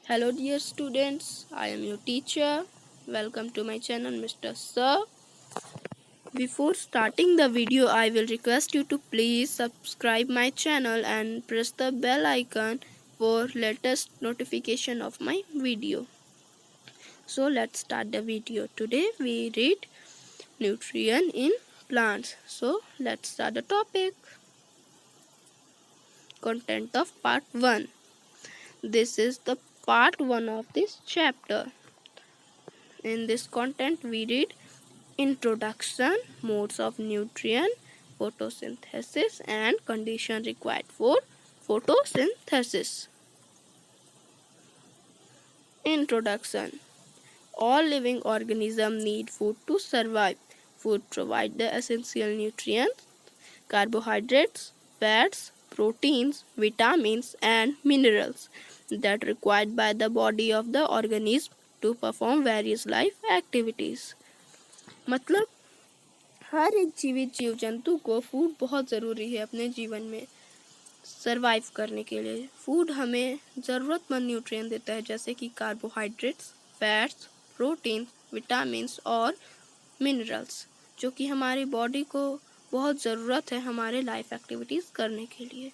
Hello dear students, I am your teacher. Welcome to my channel Mr. Sir. Before starting the video, I will request you to please subscribe my channel and press the bell icon for latest notification of my video. So let's start the video. Today we read nutrient in plants. So let's start the topic. Content of part 1. This is the part 1 of this chapter. In this content we read introduction, modes of nutrient, photosynthesis and condition required for photosynthesis. Introduction. All living organisms need food to survive. Food provides the essential nutrients, carbohydrates, fats, proteins, vitamins and minerals that are required by the body of the organism to perform various life activities. मतलब हर एक जीवित जीव जंतु को food बहुत ज़रूरी है अपने जीवन में सरवाइव करने के लिए। फूड हमें ज़रूरतमंद न्यूट्रिएंट देता है जैसे कि कार्बोहाइड्रेट्स, फैट्स, प्रोटीन, विटामिन्स और मिनरल्स जो कि हमारी बॉडी को बहुत ज़रूरत है हमारे लाइफ एक्टिविटीज़ करने के लिए।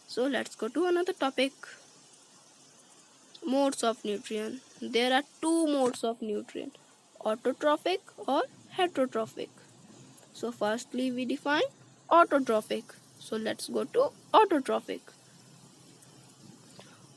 So let's go to another topic, modes of nutrient. There are two modes of nutrient, autotrophic और heterotrophic. So firstly we define autotrophic. So let's go to autotrophic.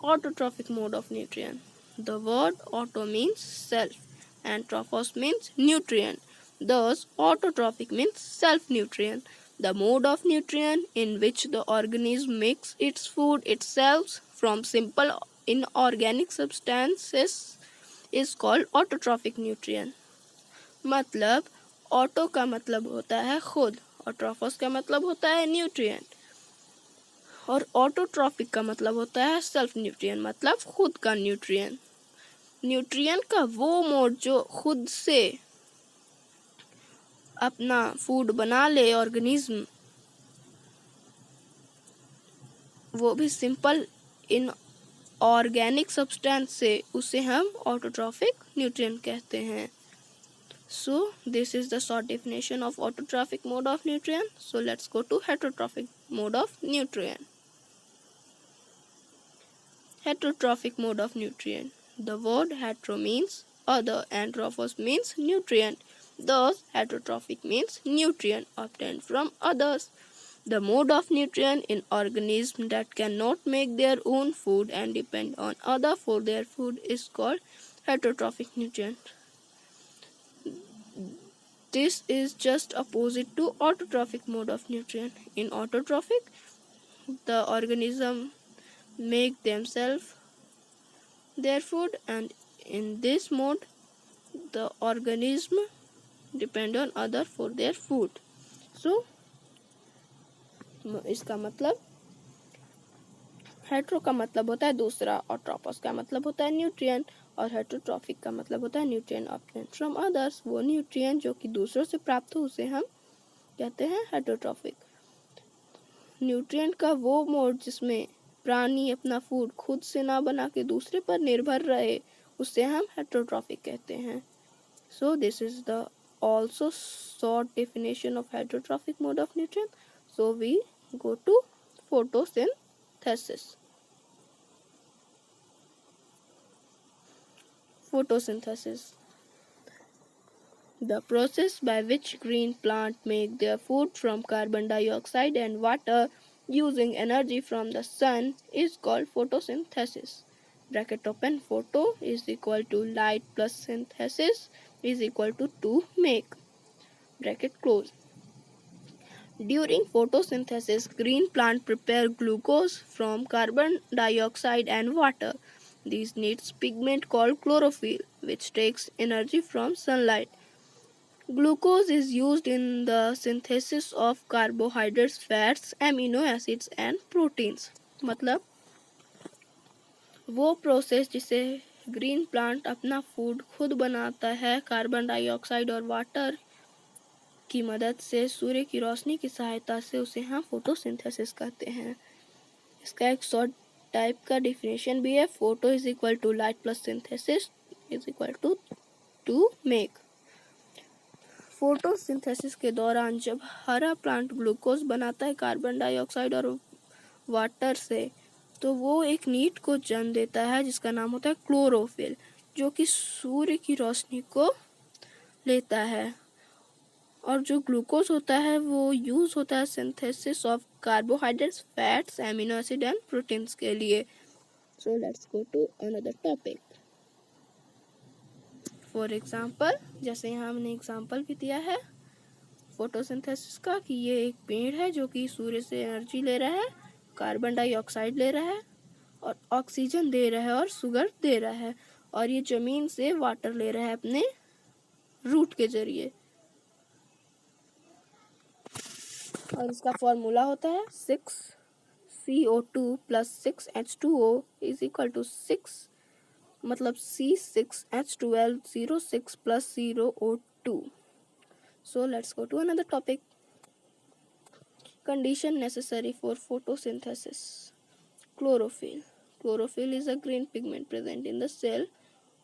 Autotrophic mode of nutrient. The word auto means self and trophos means nutrient. Thus autotrophic means self-nutrient. The mode of nutrient in which the organism makes its food itself from simple inorganic substances is called autotrophic nutrient. मतलब auto का मतलब होता है खुद और ट्रॉफोस का मतलब होता है न्यूट्रिएंट और ऑटोट्रॉफिक का मतलब होता है सेल्फ न्यूट्रिएंट मतलब खुद का न्यूट्रिएंट। न्यूट्रिएंट का वो मोड जो खुद से अपना फूड बना ले ऑर्गेनिज्म, वो भी सिंपल इन ऑर्गेनिक सब्सटेंस से, उसे हम ऑटोट्रॉफिक न्यूट्रिएंट कहते हैं। So this is the short definition of autotrophic mode of nutrient. So let's go to heterotrophic mode of nutrient. Heterotrophic mode of nutrient. The word hetero means other and trophos means nutrient. Thus heterotrophic means nutrient obtained from others. The mode of nutrient in organisms that cannot make their own food and depend on other for their food is called heterotrophic nutrient. This is just opposite to autotrophic mode of nutrient. In autotrophic, the organism make themselves their food, and in this mode, the organism depend on other for their food. So, इसका मतलब hetero का मतलब होता है दूसरा और ट्रोपोस का मतलब होता है न्यूट्रिएंट और हेटरोट्रॉफिक का मतलब होता है न्यूट्रिएंट ऑब्टेन्ड फ्रॉम अदर्स। वो न्यूट्रिएंट जो कि दूसरों से प्राप्त हो उसे हम कहते हैं हेटरोट्रॉफिक। न्यूट्रिएंट का वो मोड जिसमें प्राणी अपना फूड खुद से ना बना के दूसरे पर निर्भर रहे उसे हम हेटरोट्रॉफिक कहते हैं। So this is the also short definition of heterotrophic mode of nutrient. So we go to photosynthesis. Photosynthesis. The process by which green plants make their food from carbon dioxide and water using energy from the sun is called photosynthesis. Bracket open. Photo is equal to light plus synthesis is equal to make. Bracket close. During photosynthesis, green plants prepare glucose from carbon dioxide and water. These needs pigment called chlorophyll, which takes energy from sunlight. Glucose is used in the synthesis of carbohydrates, fats, amino acids and proteins. मतलब वो process जिसे green plant अपना food खुद बनाता है carbon dioxide और water की मदद से, सूर्य की रोशनी की सहायता से, उसे हम फोटोसिंथेसिस कहते हैं। इसका एक शॉर्ट टाइप का डिफिनेशन भी है। Photo is equal to light plus synthesis is equal to make. Photosynthesis के दौरान जब हरा प्लांट ग्लूकोज बनाता है कार्बन डाइऑक्साइड और वाटर से, तो वो एक नीड को जन्म देता है जिसका नाम होता है क्लोरोफिल, जो कि सूर्य की रोशनी को लेता है। और जो ग्लूकोज होता है वो यूज होता है synthesis of carbohydrates, fats, amino acid and proteins के लिए। So let's go to another topic. For example, जैसे यहाँ हमने एग्जाम्पल भी दिया है फोटोसिंथेसिस का, कि ये एक पेड़ है जो कि सूर्य से एनर्जी ले रहा है, कार्बन डाइऑक्साइड ले रहा है और ऑक्सीजन दे रहा है और शुगर दे रहा है, और ये जमीन से वाटर ले रहा है अपने रूट के जरिए। और इसका फॉर्मूला होता है 6CO2 plus 6H2O is equal to 6, मतलब C6H12O6 plus 0O2। So let's go to another topic. Condition necessary for photosynthesis. Chlorophyll. Chlorophyll is a green pigment present in the cell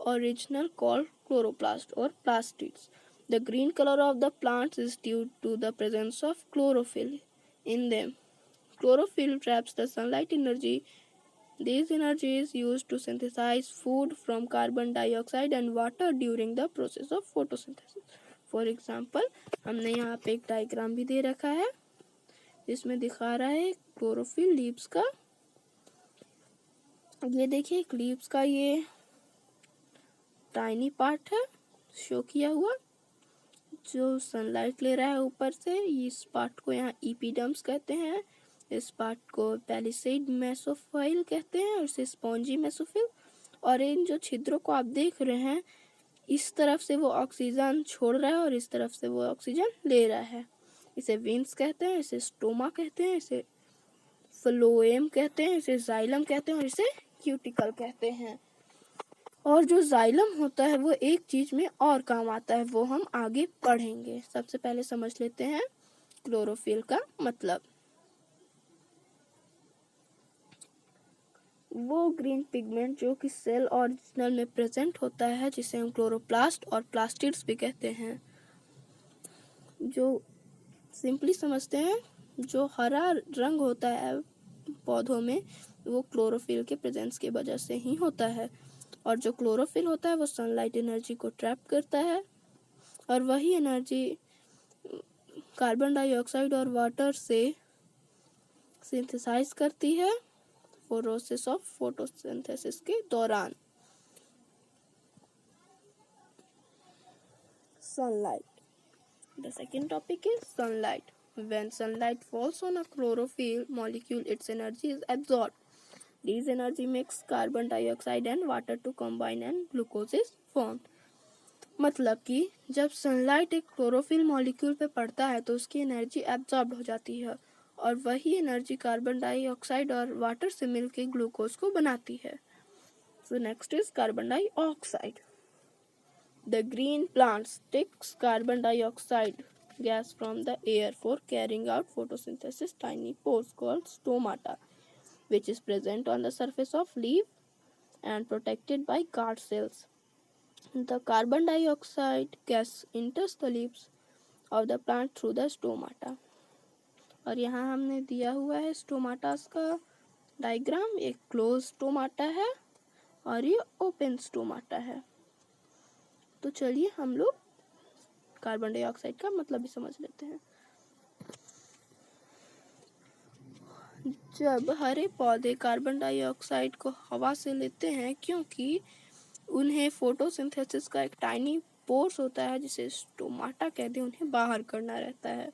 original called chloroplast or plastids. The green color of the plants is due to the presence of chlorophyll in them. Chlorophyll traps the sunlight energy. This energy is used to synthesize food from carbon dioxide and water during the process of photosynthesis. For example, हमने यहाँ पे एक diagram भी दे रखा है जिसमें दिखा रहा है क्लोरोफिल लीव्स का। ये देखिए एक लीव्स का ये टाइनी पार्ट है शो किया हुआ, जो सनलाइट ले रहा है ऊपर से। इस पार्ट को यहाँ इपीडर्म्स कहते हैं, इस पार्ट को पैलिसेड मेसोफाइल कहते हैं और इसे स्पॉन्जी मेसोफिल। और इन जो छिद्रों को आप देख रहे हैं, इस तरफ से वो ऑक्सीजन छोड़ रहा है और इस तरफ से वो ऑक्सीजन ले रहा है। इसे वेन्स कहते हैं, इसे स्टोमा कहते हैं, इसे फ्लोएम कहते हैं, इसे जाइलम कहते हैं और इसे क्यूटिकल कहते हैं। और जो जाइलम होता है वो एक चीज में और काम आता है, वो हम आगे पढ़ेंगे। सबसे पहले समझ लेते हैं क्लोरोफिल का मतलब। वो ग्रीन पिगमेंट जो कि सेल ओरिजिनल में प्रेजेंट होता है, जिसे हम क्लोरोप्लास्ट और प्लास्टिड्स भी कहते हैं। जो सिंपली समझते हैं, जो हरा रंग होता है पौधों में वो क्लोरोफिल के प्रेजेंस की वजह से ही होता है। और जो क्लोरोफिल होता है वो सनलाइट एनर्जी को ट्रैप करता है और वही एनर्जी कार्बन डाइऑक्साइड और वाटर से सिंथेसाइज करती है प्रोसेस ऑफ फोटोसिंथेसिस के दौरान। Sunlight. The second topic is sunlight. When sunlight falls on a chlorophyll molecule, its energy is absorbed. This energy makes carbon dioxide and water to combine and glucose is formed. मतलब कि जब sunlight एक chlorophyll molecule पे पड़ता है तो उसकी energy absorb हो जाती है और वही एनर्जी कार्बन डाइऑक्साइड और वाटर से मिलकर ग्लूकोज को बनाती है। So next is carbon dioxide. The green plant takes carbon dioxide gas from the air for carrying out photosynthesis. Tiny pores called stomata, which is present on the surface of leaf and protected by guard cells. The carbon dioxide gas enters the leaves of the plant through the stomata. और यहाँ हमने दिया हुआ है स्टोमाटास का diagram. एक close stomata है और ये ओपन स्टोमाटा है। तो चलिए हम लोग कार्बन डाइऑक्साइड का मतलब भी समझ लेते हैं। जब हरे पौधे कार्बन डाइऑक्साइड को हवा से लेते हैं, क्योंकि उन्हें फोटोसिंथेसिस का एक टाइनी पोर्स होता है जिसे स्टोमाटा कहते हैं, उन्हें बाहर करना रहता है,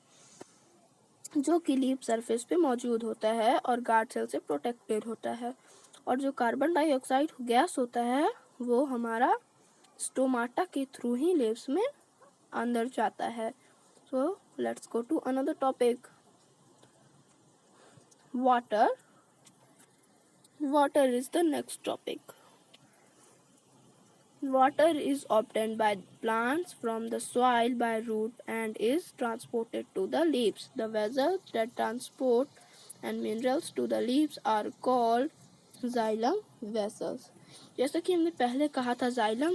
जो कि लीफ सरफेस पे मौजूद होता है और गार्ड सेल से प्रोटेक्टेड होता है। और जो कार्बन डाइऑक्साइड गैस होता है वो हमारा स्टोमाटा के थ्रू ही लीव्स में अंदर जाता है। So let's go to another topic, water. Water is the next topic. Water is obtained by plants from the soil by root and is transported to the leaves. The vessels that transport and minerals to the leaves are called xylem vessels. जैसा कि हमने पहले कहा था, xylem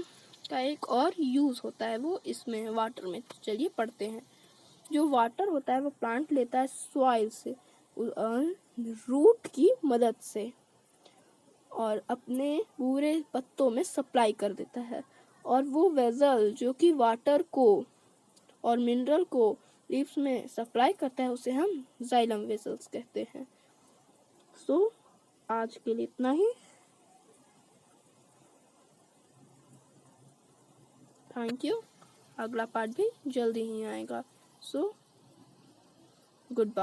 का एक और use होता है वो इसमें वाटर में। चलिए पढ़ते हैं। जो वाटर होता है वो प्लांट लेता है सॉइल से, रूट की मदद से, और अपने पूरे पत्तों में सप्लाई कर देता है। और वो वेजल जो कि वाटर को और मिनरल को लीव्स में सप्लाई करता है उसे हम जाइलम वेसल्स कहते हैं। सो आज के लिए इतना ही। Thank you. अगला पार्ट भी जल्दी ही आएगा। So good bye.